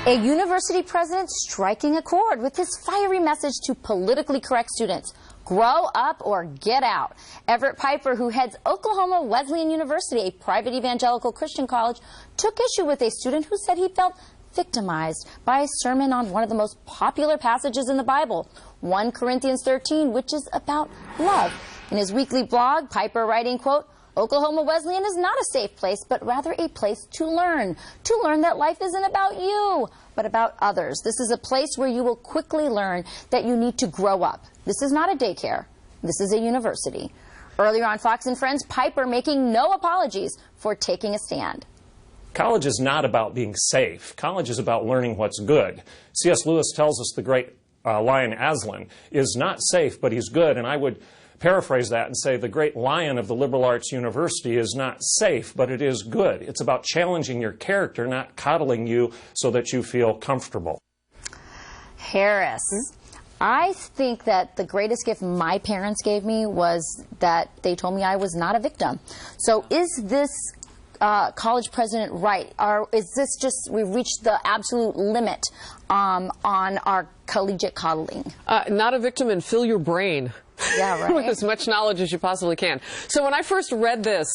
A university president striking a chord with his fiery message to politically correct students. Grow up or get out. Everett Piper, who heads Oklahoma Wesleyan University, a private evangelical Christian college, took issue with a student who said he felt victimized by a sermon on one of the most popular passages in the Bible, 1 Corinthians 13, which is about love. In his weekly blog, Piper writing, quote, Oklahoma Wesleyan is not a safe place, but rather a place to learn that life isn't about you, but about others. This is a place where you will quickly learn that you need to grow up. This is not a daycare. This is a university. Earlier on Fox and Friends, Piper making no apologies for taking a stand. College is not about being safe. College is about learning what's good. C.S. Lewis tells us the great lion Aslan is not safe, but he's good, and I would paraphrase that and say the great lion of the liberal arts university is not safe, but it is good. It's about challenging your character, not coddling you so that you feel comfortable. Harris, I think that the greatest gift my parents gave me was that they told me I was not a victim. So is this college president right? Or is this just we've reached the absolute limit on our collegiate coddling? Not a victim, and fill your brain. Yeah, right. With as much knowledge as you possibly can. So when I first read this,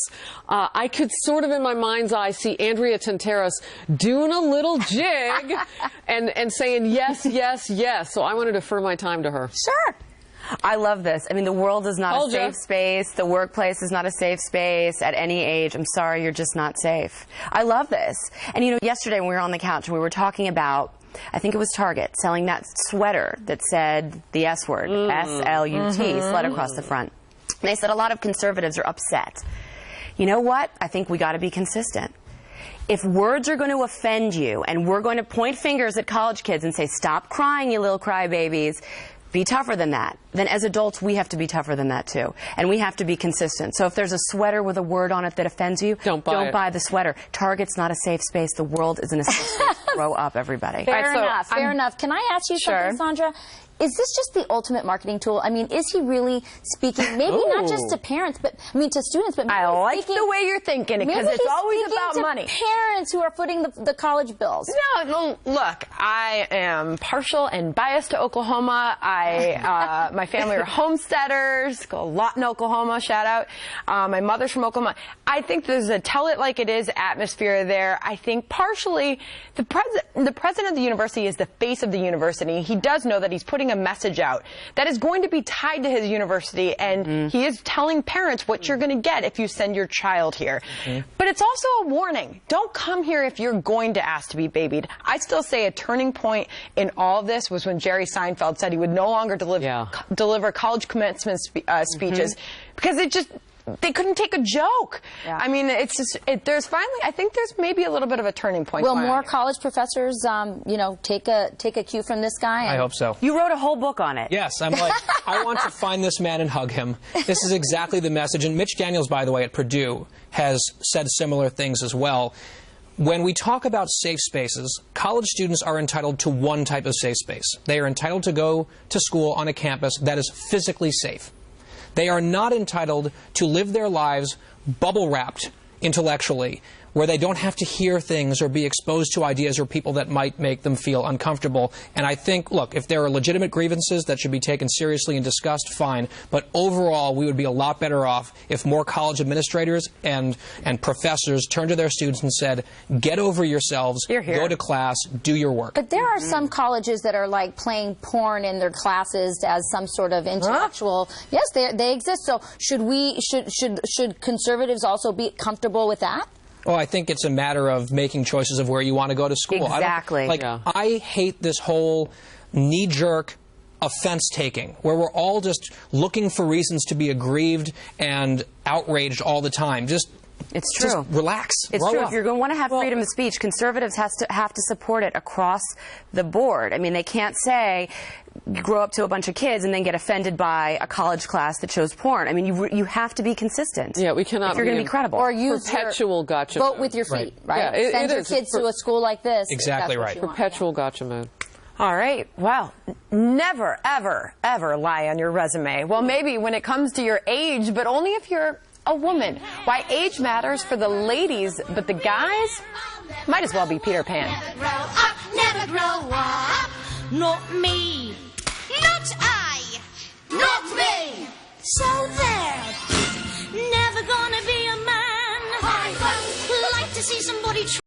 I could sort of in my mind's eye see Andrea Tantaros doing a little jig and saying yes, yes, yes. So I want to defer my time to her. Sure. I love this. I mean, the world is not a safe space. The workplace is not a safe space at any age. I'm sorry, you're just not safe. I love this. And, you know, yesterday when we were on the couch and we were talking about, I think it was Target, selling that sweater that said the S word, S-L-U-T, slid across the front. And they said a lot of conservatives are upset. You know what? I think we got to be consistent. If words are going to offend you and we're going to point fingers at college kids and say, stop crying, you little crybabies, be tougher than that. Then as adults, we have to be tougher than that, too. And we have to be consistent. So if there's a sweater with a word on it that offends you, don't buy the sweater. Target's not a safe space. The world isn't a safe space. Grow up, everybody. Fair enough. Fair enough. Can I ask you something, Sandra? Is this just the ultimate marketing tool? I mean, is he really speaking, maybe not just to parents, but I mean to students, but maybe I like the way you're thinking, because it's always about money. Parents who are footing the college bills. No, look, I am partial and biased to Oklahoma. My family are homesteaders, go a lot in Oklahoma, shout out. My mother's from Oklahoma. I think there's a tell it like it is atmosphere there. I think partially the president of the university is the face of the university. He does know that he's putting a message out that is going to be tied to his university, and he is telling parents what you're going to get if you send your child here. But it's also a warning. Don't come here if you're going to ask to be babied. I still say a turning point in all of this was when Jerry Seinfeld said he would no longer deliver college commencement speeches because they couldn't take a joke. I mean, it's just, there's finally, I think there's maybe a little bit of a turning point. Will more college professors, you know, take a cue from this guy? I hope so. You wrote a whole book on it. Yes, I'm like, I want to find this man and hug him. This is exactly the message. And Mitch Daniels, by the way, at Purdue, has said similar things as well. When we talk about safe spaces, college students are entitled to one type of safe space. They are entitled to go to school on a campus that is physically safe. They are not entitled to live their lives bubble-wrapped intellectually, where they don't have to hear things or be exposed to ideas or people that might make them feel uncomfortable. And I think, look, if there are legitimate grievances that should be taken seriously and discussed, fine. But overall, we would be a lot better off if more college administrators and professors turned to their students and said, get over yourselves, go to class, do your work. But there are some colleges that are like playing porn in their classes as some sort of intellectual. Yes, they exist. So should conservatives also be comfortable with that? Well, I think it's a matter of making choices of where you want to go to school. Exactly. I hate this whole knee-jerk offense-taking, where we're all just looking for reasons to be aggrieved and outraged all the time. It's true. Just relax. It's true. If you're going to want to have freedom of speech, conservatives have to support it across the board. I mean, they can't say grow up to a bunch of kids and then get offended by a college class that shows porn. I mean, you have to be consistent. Yeah, we cannot. If you're going to be credible. Or use perpetual gotcha. Vote with your feet, right? Yeah, Send your kids to a school like this. Exactly right. Perpetual gotcha mode. All right. Well, never, ever, ever lie on your resume. Well, maybe when it comes to your age, but only if you're a woman. Why age matters for the ladies, but the guys might as well be Peter Pan. never grow up. Not me. Not I. Not me. So there. Never gonna be a man. Like to see somebody try.